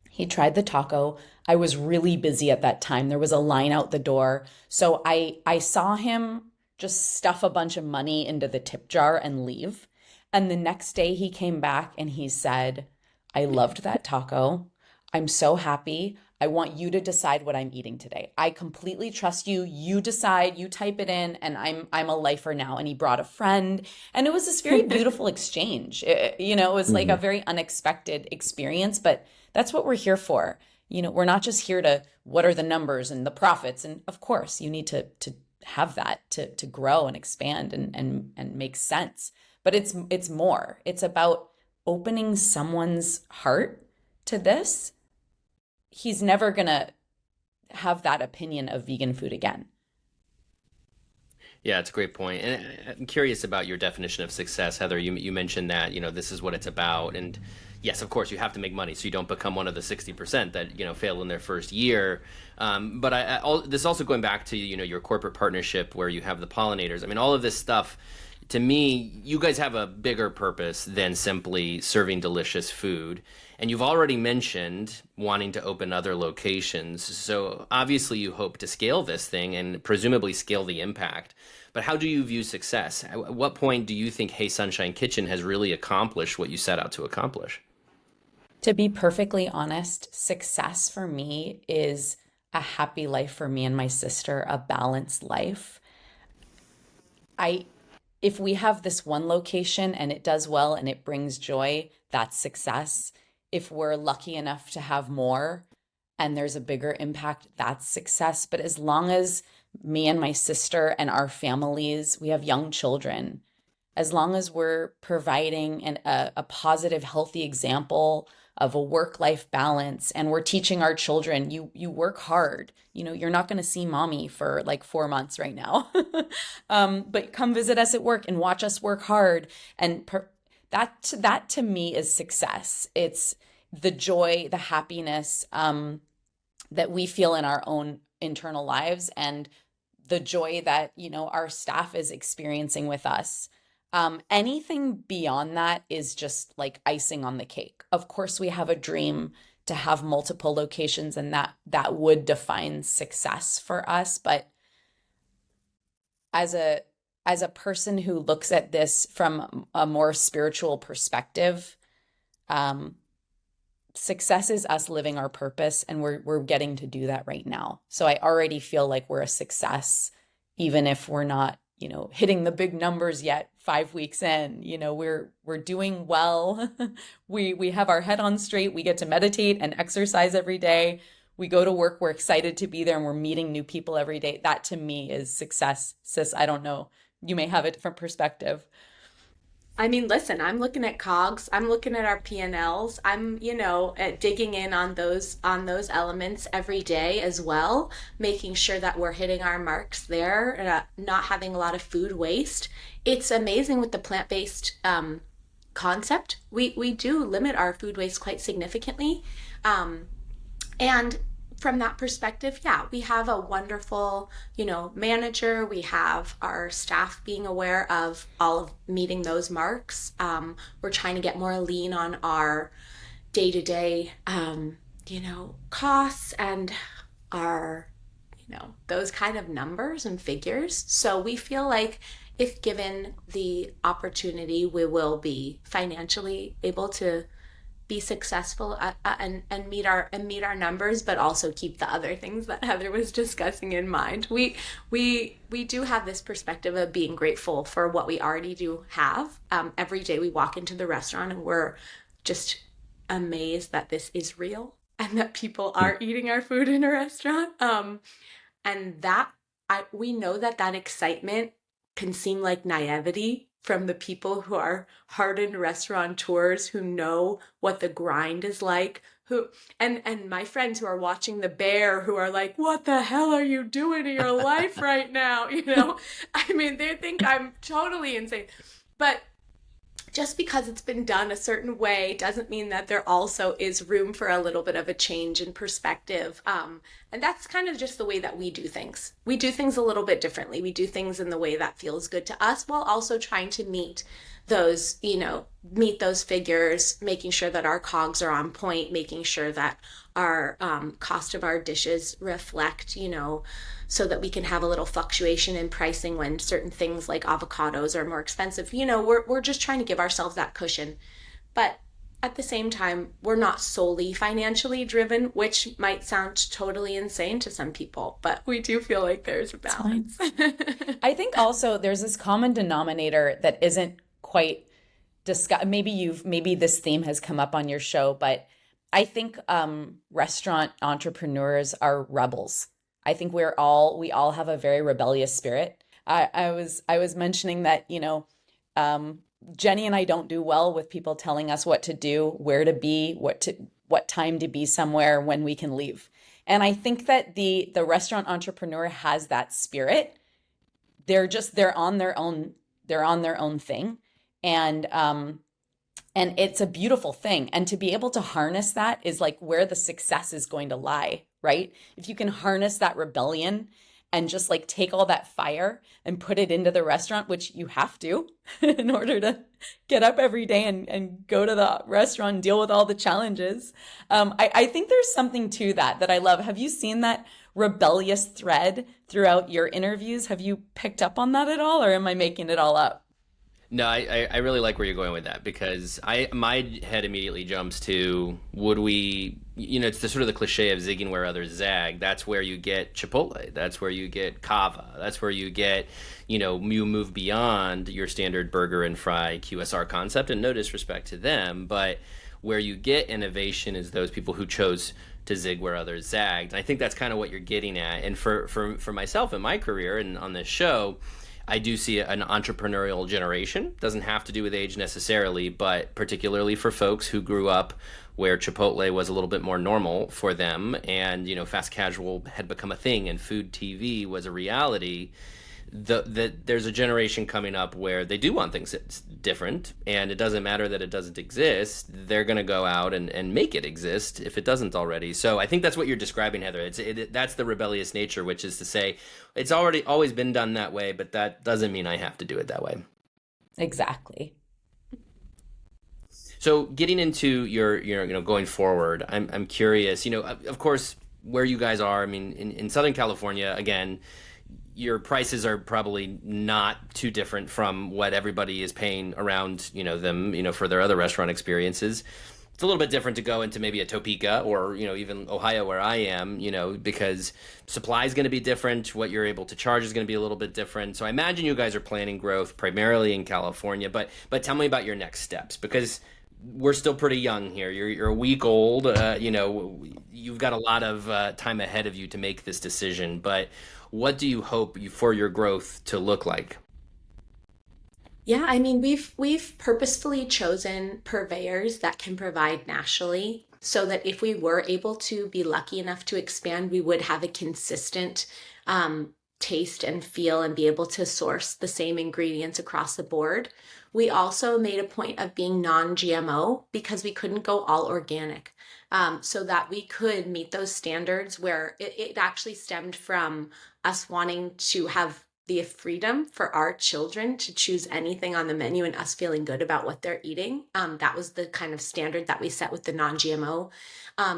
[SPEAKER 3] He tried the taco. I was really busy at that time. There was a line out the door. So I saw him just stuff a bunch of money into the tip jar and leave. And the next day he came back and he said, I loved that taco. I'm so happy. I want you to decide what I'm eating today. I completely trust you. You decide, you type it in, and I'm a lifer now. And he brought a friend, and it was this very beautiful exchange. It was like a very unexpected experience, but that's what we're here for. We're not just here to, what are the numbers and the profits? And of course, you need to have that to grow and expand and make sense. But it's more. It's about opening someone's heart to this. He's never going to have that opinion of vegan food again.
[SPEAKER 1] Yeah, it's a great point. And I'm curious about your definition of success, Heather. You mentioned that, this is what it's about. And yes, of course, you have to make money so you don't become one of the 60% that, fail in their first year. But this also going back to, your corporate partnership where you have the pollinators. I mean, all of this stuff, to me, you guys have a bigger purpose than simply serving delicious food. And you've already mentioned wanting to open other locations. So obviously you hope to scale this thing and presumably scale the impact. But how do you view success? At what point do you think Hey Sunshine Kitchen has really accomplished what you set out to accomplish?
[SPEAKER 3] To be perfectly honest, success for me is a happy life for me and my sister, a balanced life. If we have this one location and it does well and it brings joy, that's success. If we're lucky enough to have more and there's a bigger impact, that's success. But as long as me and my sister and our families, we have young children, as long as we're providing a positive, healthy example of a work-life balance and we're teaching our children, you work hard. You're not going to see mommy for like 4 months right now, but come visit us at work and watch us work hard. And that to me is success. It's the joy, the happiness that we feel in our own internal lives and the joy that, our staff is experiencing with us. Anything beyond that is just like icing on the cake. Of course, we have a dream to have multiple locations and that would define success for us. But as a person who looks at this from a more spiritual perspective, success is us living our purpose, and we're getting to do that right now. So I already feel like we're a success, even if we're not, hitting the big numbers yet 5 weeks in. We're doing well. We have our head on straight. We get to meditate and exercise every day. We go to work, we're excited to be there, and we're meeting new people every day. That to me is success. Sis, I don't know. You may have a different perspective.
[SPEAKER 2] I mean, listen, I'm looking at COGS, I'm looking at our P&Ls, I'm, digging in on those elements every day as well, making sure that we're hitting our marks there, and not having a lot of food waste. It's amazing with the plant-based concept. We do limit our food waste quite significantly. And from that perspective, yeah, we have a wonderful, manager. We have our staff being aware of all of meeting those marks. We're trying to get more lean on our day-to-day, costs and our, those kind of numbers and figures. So we feel like if given the opportunity, we will be financially able to be successful and meet our numbers, but also keep the other things that Heather was discussing in mind. We do have this perspective of being grateful for what we already do have. Every day we walk into the restaurant and we're just amazed that this is real. and that people are eating our food in a restaurant. And that we know that that excitement can seem like naivety from the people who are hardened restaurateurs who know what the grind is like, who and my friends who are watching The Bear who are like, what the hell are you doing in your life right now? I mean, they think I'm totally insane. But just because it's been done a certain way doesn't mean that there also is room for a little bit of a change in perspective. And that's kind of just the way that we do things. We do things a little bit differently. We do things in the way that feels good to us while also trying to meet those, meet those figures, making sure that our COGS are on point, making sure that our cost of our dishes reflect, so that we can have a little fluctuation in pricing when certain things like avocados are more expensive. We're just trying to give ourselves that cushion. But at the same time, we're not solely financially driven, which might sound totally insane to some people, but we do feel like there's a balance.
[SPEAKER 3] I think also there's this common denominator that isn't quite discussed. Maybe this theme has come up on your show, but I think restaurant entrepreneurs are rebels. I think we all have a very rebellious spirit. I was mentioning that, Jenny and I don't do well with people telling us what to do, where to be, what time to be somewhere, when we can leave. And I think that the restaurant entrepreneur has that spirit. They're on their own thing. And it's a beautiful thing. And to be able to harness that is like where the success is going to lie, right? If you can harness that rebellion and just like take all that fire and put it into the restaurant, which you have to in order to get up every day and go to the restaurant and deal with all the challenges. I think there's something to that I love. Have you seen that rebellious thread throughout your interviews? Have you picked up on that at all, or am I making it all up?
[SPEAKER 1] No, I really like where you're going with that, because my head immediately jumps to, would we, it's the sort of the cliche of zigging where others zag. That's where you get Chipotle. That's where you get Cava. That's where you get, you move beyond your standard burger and fry QSR concept, and no disrespect to them, but where you get innovation is those people who chose to zig where others zagged. And I think that's kind of what you're getting at. And for myself in my career and on this show, I do see an entrepreneurial generation. Doesn't have to do with age necessarily, but particularly for folks who grew up where Chipotle was a little bit more normal for them, and fast casual had become a thing and food TV was a reality. There's a generation coming up where they do want things that's different, and it doesn't matter that it doesn't exist. They're going to go out and make it exist if it doesn't already. So I think that's what you're describing, Heather. That's the rebellious nature, which is to say it's always been done that way, but that doesn't mean I have to do it that way.
[SPEAKER 3] Exactly.
[SPEAKER 1] So getting into your going forward, I'm curious, of course, where you guys are. I mean, in Southern California, again, your prices are probably not too different from what everybody is paying around, them, for their other restaurant experiences. It's a little bit different to go into maybe a Topeka or, even Ohio where I am, because supply is going to be different. What you're able to charge is going to be a little bit different. So I imagine you guys are planning growth primarily in California, but tell me about your next steps, because we're still pretty young here. You're a week old. You've got a lot of time ahead of you to make this decision, but what do you hope for your growth to look like?
[SPEAKER 2] Yeah, I mean, we've purposefully chosen purveyors that can provide nationally, so that if we were able to be lucky enough to expand, we would have a consistent taste and feel and be able to source the same ingredients across the board. We also made a point of being non-GMO because we couldn't go all organic, so that we could meet those standards, where it actually stemmed from us wanting to have the freedom for our children to choose anything on the menu and us feeling good about what they're eating. That was the kind of standard that we set with the non-GMO.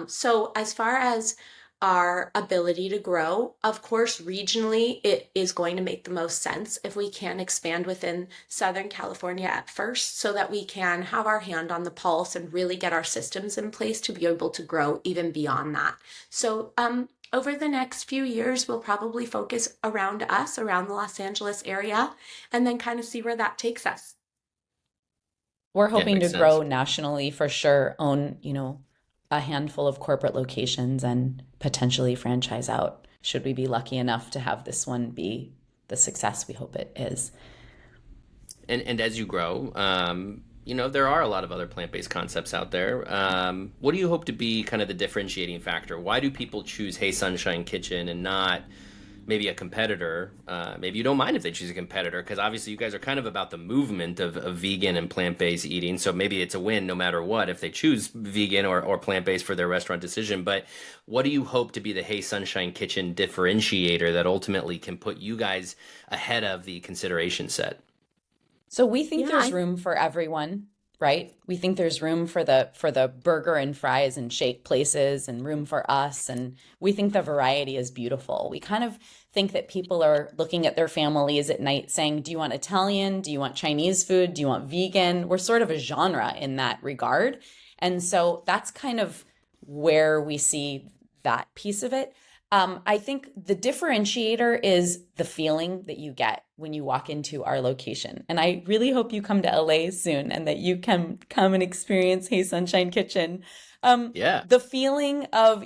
[SPEAKER 2] So as far as our ability to grow, of course, regionally, it is going to make the most sense if we can expand within Southern California at first, so that we can have our hand on the pulse and really get our systems in place to be able to grow even beyond that. So over the next few years, we'll probably focus around the Los Angeles area, and then kind of see where that takes us.
[SPEAKER 3] We're hoping to grow nationally for sure, own, a handful of corporate locations and potentially franchise out, should we be lucky enough to have this one be the success we hope it is.
[SPEAKER 1] And as you grow, there are a lot of other plant-based concepts out there. What do you hope to be kind of the differentiating factor? Why do people choose Hey Sunshine Kitchen and not maybe a competitor? Maybe you don't mind if they choose a competitor, because obviously you guys are kind of about the movement of vegan and plant-based eating. So maybe it's a win no matter what if they choose vegan or plant-based for their restaurant decision. But what do you hope to be the Hey Sunshine Kitchen differentiator that ultimately can put you guys ahead of the consideration set?
[SPEAKER 3] So we think there's room for everyone, right? We think there's room for the burger and fries and shake places, and room for us. And we think the variety is beautiful. We kind of think that people are looking at their families at night saying, do you want Italian? Do you want Chinese food? Do you want vegan? We're sort of a genre in that regard. And so that's kind of where we see that piece of it. I think the differentiator is the feeling that you get when you walk into our location. And I really hope you come to LA soon and that you can come and experience Hey Sunshine Kitchen. The feeling of,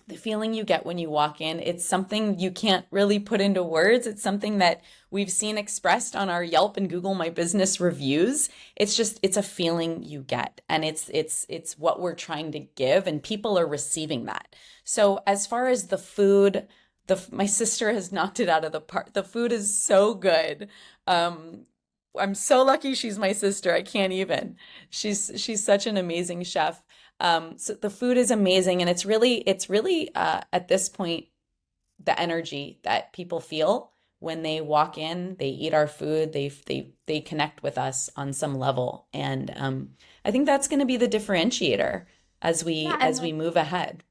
[SPEAKER 3] the feeling you get when you walk in, it's something you can't really put into words. It's something that we've seen expressed on our Yelp and Google My Business reviews. It's a feeling you get, and it's what we're trying to give, and people are receiving that. So as far as the food, my sister has knocked it out of the park. The food is so good. I'm so lucky she's my sister. I can't even. She's such an amazing chef. So the food is amazing, and it's really at this point the energy that people feel when they walk in, they eat our food, they connect with us on some level, and I think that's going to be the differentiator as we move ahead.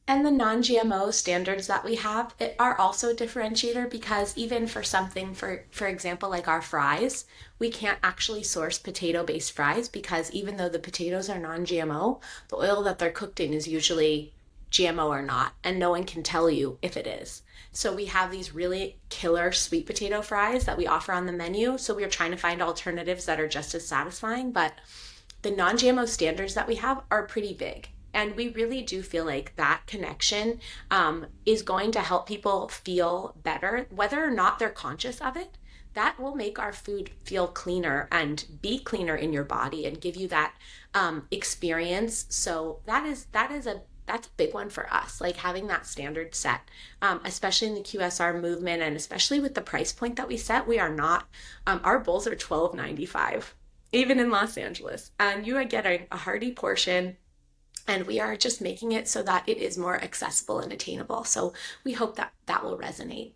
[SPEAKER 2] And the non-GMO standards that we have are also a differentiator, because even for something, for example, like our fries, we can't actually source potato-based fries, because even though the potatoes are non-GMO, the oil that they're cooked in is usually GMO or not, and no one can tell you if it is. So we have these really killer sweet potato fries that we offer on the menu. So we're trying to find alternatives that are just as satisfying, but the non-GMO standards that we have are pretty big. And we really do feel like that connection is going to help people feel better, whether or not they're conscious of it. That will make our food feel cleaner and be cleaner in your body and give you that experience. So that's a big one for us, like having that standard set, especially in the QSR movement, and especially with the price point that we set. We are not, our bowls are $12.95, even in Los Angeles, and you are getting a hearty portion. And we are just making it so that it is more accessible and attainable. So we hope that will resonate.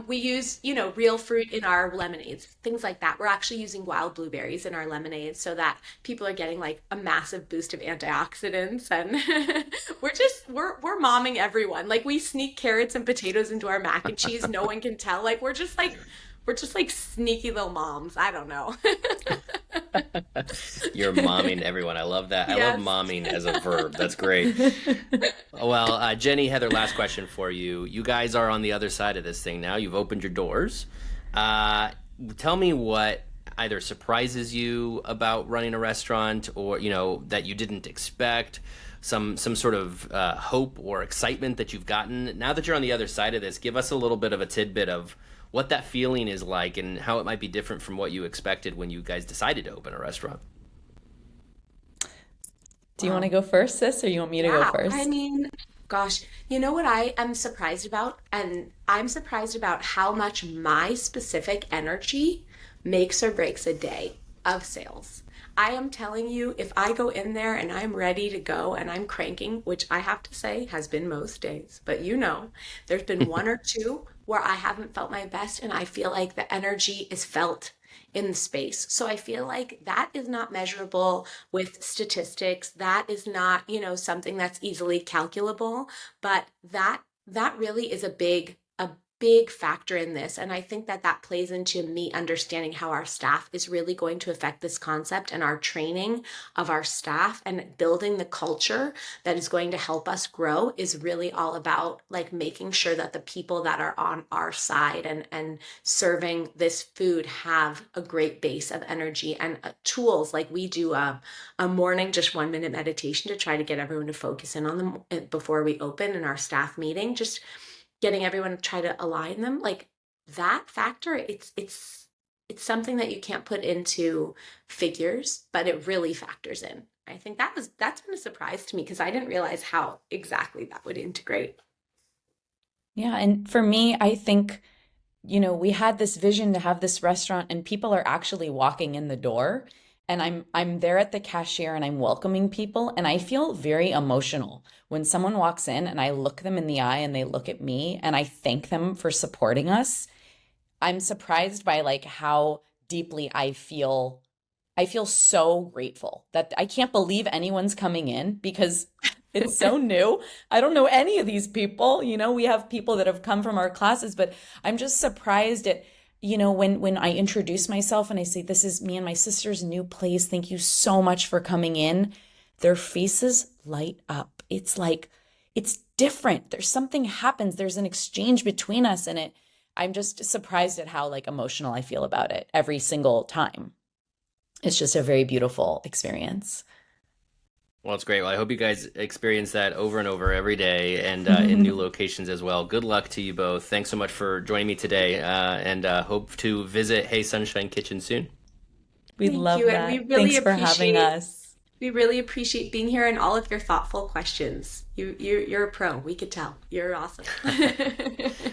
[SPEAKER 2] We use, real fruit in our lemonades, things like that. We're actually using wild blueberries in our lemonades so that people are getting like a massive boost of antioxidants. And we're momming everyone. Like, we sneak carrots and potatoes into our mac and cheese. No one can tell. Like, we're just like sneaky little moms. I don't know.
[SPEAKER 1] You're momming everyone. I love that. I love momming as a verb. That's great. Well, Jenny, Heather, last question for you. You guys are on the other side of this thing now. You've opened your doors. Tell me what either surprises you about running a restaurant, or, that you didn't expect, some sort of hope or excitement that you've gotten. Now that you're on the other side of this, give us a little bit of a tidbit of what that feeling is like and how it might be different from what you expected when you guys decided to open a restaurant.
[SPEAKER 3] Do you want to go first, sis, or you want me to go first?
[SPEAKER 2] I mean, gosh, you know what I am surprised about? And I'm surprised about how much my specific energy makes or breaks a day of sales. I am telling you, if I go in there and I'm ready to go and I'm cranking, which I have to say has been most days, but there's been one or two where I haven't felt my best, and I feel like the energy is felt in the space. So I feel like that is not measurable with statistics. That is not, something that's easily calculable, but that really is a big big factor in this. And I think that that plays into me understanding how our staff is really going to affect this concept, and our training of our staff and building the culture that is going to help us grow is really all about like making sure that the people that are on our side and serving this food have a great base of energy and tools. Like we do a morning, just 1 minute meditation to try to get everyone to focus in on them before we open in our staff meeting, just getting everyone to try to align them. Like that factor, it's something that you can't put into figures, but it really factors in. I think that's been a surprise to me because I didn't realize how exactly that would integrate.
[SPEAKER 3] Yeah, and for me, I think, we had this vision to have this restaurant and people are actually walking in the door, and I'm there at the cashier and I'm welcoming people, and I feel very emotional when someone walks in and I look them in the eye and they look at me and I thank them for supporting us. I'm surprised by like how deeply I feel. I feel so grateful that I can't believe anyone's coming in because it's so new. I don't know any of these people. We have people that have come from our classes, but I'm just surprised at, when I introduce myself and I say, this is me and my sister's new place. Thank you so much for coming in. Their faces light up. It's like, it's different. There's something happens. There's an exchange between us, and I'm just surprised at how like emotional I feel about it every single time. It's just a very beautiful experience.
[SPEAKER 1] Well, it's great. Well, I hope you guys experience that over and over every day, and in new locations as well. Good luck to you both. Thanks so much for joining me today, and hope to visit Hey Sunshine Kitchen soon.
[SPEAKER 3] We
[SPEAKER 2] Thank
[SPEAKER 3] love
[SPEAKER 2] you,
[SPEAKER 3] that.
[SPEAKER 2] and we really
[SPEAKER 3] Thanks for having
[SPEAKER 2] appreciate
[SPEAKER 3] us.
[SPEAKER 2] we really appreciate being here and all of your thoughtful questions. You're a pro. We could tell. You're awesome.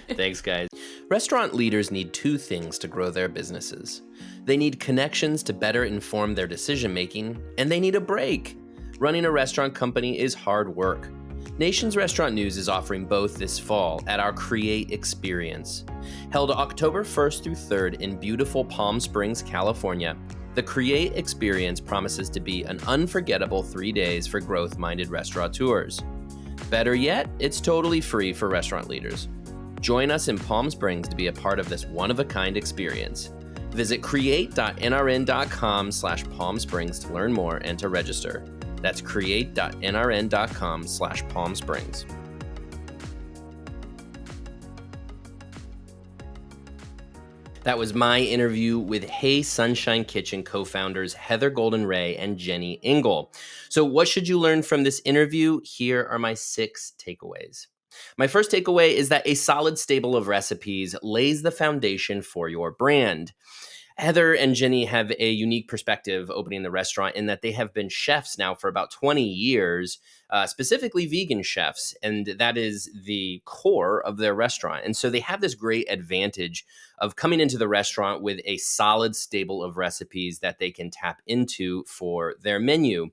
[SPEAKER 1] Thanks, guys. Restaurant leaders need two things to grow their businesses. They need connections to better inform their decision-making, and they need a break. Running a restaurant company is hard work. Nation's Restaurant News is offering both this fall at our Create Experience. Held October 1st through 3rd in beautiful Palm Springs, California, the Create Experience promises to be an unforgettable 3 days for growth-minded restaurateurs. Better yet, it's totally free for restaurant leaders. Join us in Palm Springs to be a part of this one-of-a-kind experience. Visit create.nrn.com/Palm Springs to learn more and to register. That's create.nrn.com/Palm Springs. That was my interview with Hey Sunshine Kitchen co-founders Heather Golden Ray and Jenny Engel. So what should you learn from this interview? Here are my 6 takeaways. My first takeaway is that a solid stable of recipes lays the foundation for your brand. Heather and Jenny have a unique perspective opening the restaurant in that they have been chefs now for about 20 years, specifically vegan chefs, and that is the core of their restaurant. And so they have this great advantage of coming into the restaurant with a solid stable of recipes that they can tap into for their menu.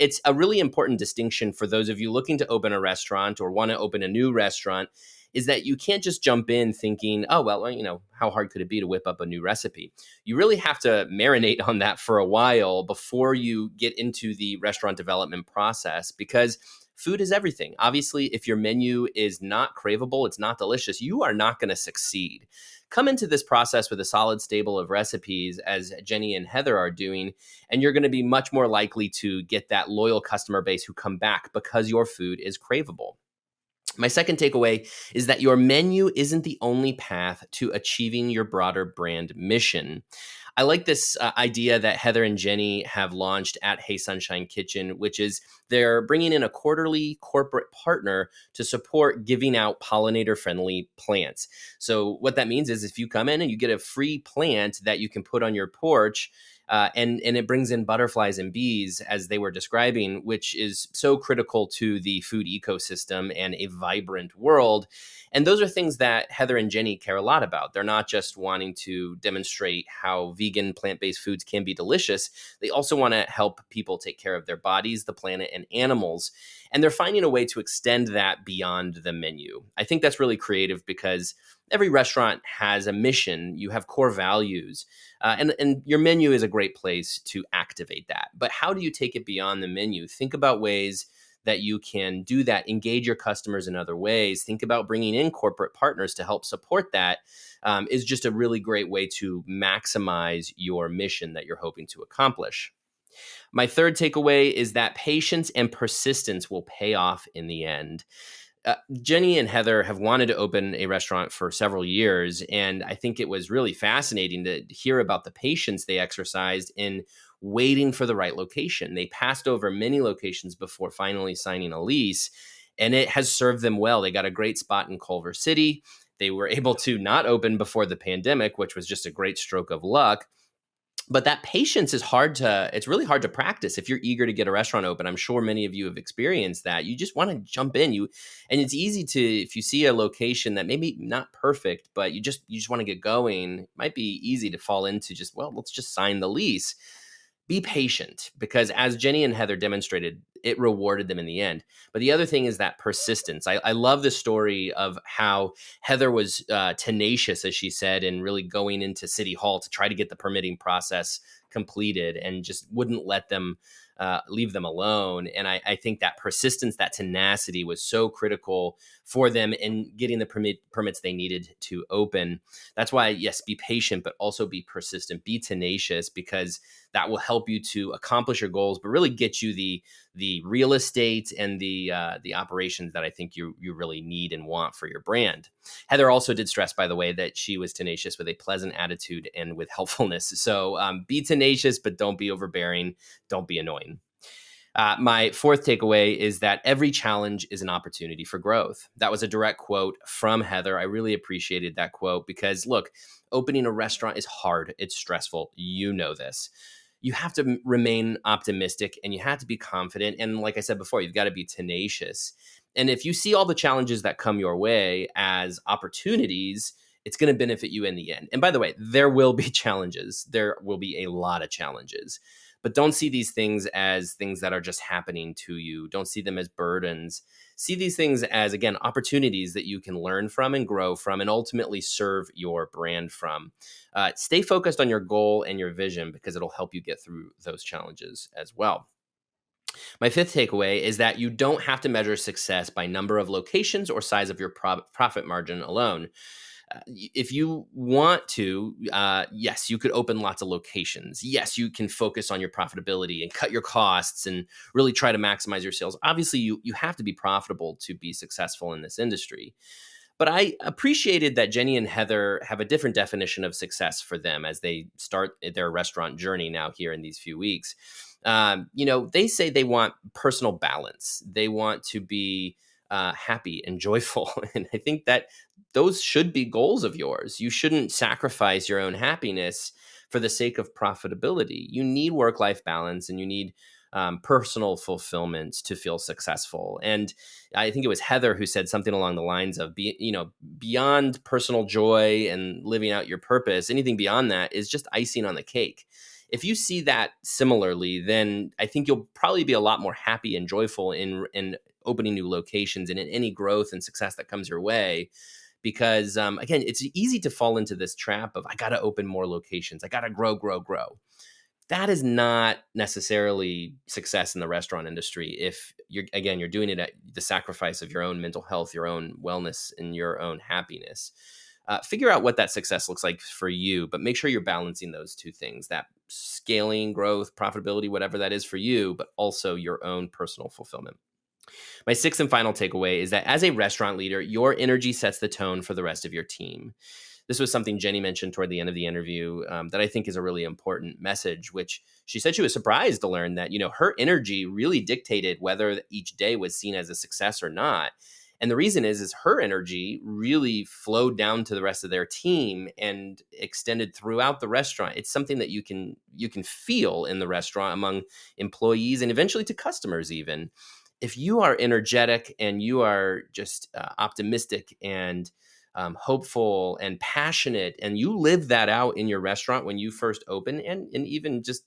[SPEAKER 1] It's a really important distinction for those of you looking to open a restaurant or want to open a new restaurant, is that you can't just jump in thinking, oh, well, how hard could it be to whip up a new recipe? You really have to marinate on that for a while before you get into the restaurant development process, because food is everything. Obviously, if your menu is not craveable, it's not delicious, you are not going to succeed. Come into this process with a solid stable of recipes, as Jenny and Heather are doing, and you're going to be much more likely to get that loyal customer base who come back because your food is craveable. My second takeaway is that your menu isn't the only path to achieving your broader brand mission. I like this idea that Heather and Jenny have launched at Hey Sunshine Kitchen, which is they're bringing in a quarterly corporate partner to support giving out pollinator-friendly plants. So what that means is if you come in and you get a free plant that you can put on your porch, and it brings in butterflies and bees, as they were describing, which is so critical to the food ecosystem and a vibrant world. And those are things that Heather and Jenny care a lot about. They're not just wanting to demonstrate how vegan plant-based foods can be delicious. They also want to help people take care of their bodies, the planet, and animals. And they're finding a way to extend that beyond the menu. I think that's really creative because every restaurant has a mission. You have core values, and your menu is a great place to activate that. But how do you take it beyond the menu? Think about ways that you can do that, engage your customers in other ways, think about bringing in corporate partners to help support that, is just a really great way to maximize your mission that you're hoping to accomplish. My third takeaway is that patience and persistence will pay off in the end. Jenny and Heather have wanted to open a restaurant for several years, and I think it was really fascinating to hear about the patience they exercised in waiting for the right location. They passed over many locations before finally signing a lease, and it has served them well. They got a great spot in Culver City. They were able to not open before the pandemic, which was just a great stroke of luck. But that patience is it's really hard to practice if you're eager to get a restaurant open. I'm sure many of you have experienced that. You just want to jump in. And it's easy to, if you see a location that maybe not perfect, but you just want to get going, it might be easy to fall into just, well, let's just sign the lease. Be patient, because as Jenny and Heather demonstrated, it rewarded them in the end. But the other thing is that persistence. I love the story of how Heather was tenacious, as she said, and really going into City Hall to try to get the permitting process completed and just wouldn't let them leave them alone. And I think that persistence, that tenacity was so critical for them in getting the permits they needed to open. That's why, yes, be patient, but also be persistent, be tenacious, because that will help you to accomplish your goals, but really get you the real estate and the operations that I think you really need and want for your brand. Heather also did stress, by the way, that she was tenacious with a pleasant attitude and with helpfulness. So be tenacious, but don't be overbearing. Don't be annoying. My fourth takeaway is that every challenge is an opportunity for growth. That was a direct quote from Heather. I really appreciated that quote because, look, opening a restaurant is hard. It's stressful. You know this. You have to remain optimistic and you have to be confident. And like I said before, you've got to be tenacious. And if you see all the challenges that come your way as opportunities, it's going to benefit you in the end. And by the way, there will be challenges. There will be a lot of challenges. But don't see these things as things that are just happening to you. Don't see them as burdens. See these things as, again, opportunities that you can learn from and grow from and ultimately serve your brand from. Stay focused on your goal and your vision because it'll help you get through those challenges as well. My fifth takeaway is that you don't have to measure success by number of locations or size of your profit margin alone. If you want to, yes, you could open lots of locations. Yes, you can focus on your profitability and cut your costs and really try to maximize your sales. Obviously, you have to be profitable to be successful in this industry. But I appreciated that Jenny and Heather have a different definition of success for them as they start their restaurant journey now here in these few weeks. They say they want personal balance. They want to be happy and joyful. And I think that those should be goals of yours. You shouldn't sacrifice your own happiness for the sake of profitability. You need work-life balance and you need personal fulfillment to feel successful. And I think it was Heather who said something along the lines of, beyond personal joy and living out your purpose, anything beyond that is just icing on the cake. If you see that similarly, then I think you'll probably be a lot more happy and joyful in opening new locations and in any growth and success that comes your way. Because again, it's easy to fall into this trap of, I got to open more locations. I got to grow. That is not necessarily success in the restaurant industry. If you're doing it at the sacrifice of your own mental health, your own wellness, and your own happiness. Figure out what that success looks like for you, but make sure you're balancing those two things, that scaling, growth, profitability, whatever that is for you, but also your own personal fulfillment. My sixth and final takeaway is that as a restaurant leader, your energy sets the tone for the rest of your team. This was something Jenny mentioned toward the end of the interview that I think is a really important message, which she said she was surprised to learn that, her energy really dictated whether each day was seen as a success or not. And the reason is her energy really flowed down to the rest of their team and extended throughout the restaurant. It's something that you can feel in the restaurant among employees and eventually to customers even. If you are energetic and you are just optimistic and hopeful and passionate, and you live that out in your restaurant when you first open and even just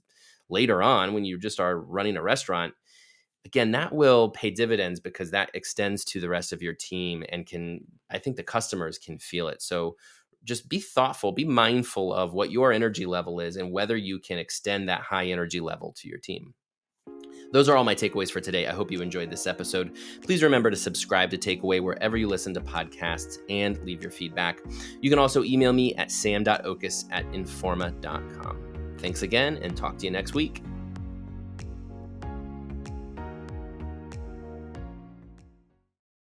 [SPEAKER 1] later on when you just are running a restaurant, again, that will pay dividends because that extends to the rest of your team and I think the customers can feel it. So just be thoughtful, be mindful of what your energy level is and whether you can extend that high energy level to your team. Those are all my takeaways for today. I hope you enjoyed this episode. Please remember to subscribe to Takeaway wherever you listen to podcasts and leave your feedback. You can also email me at sam.oches@informa.com. Thanks again, and talk to you next week.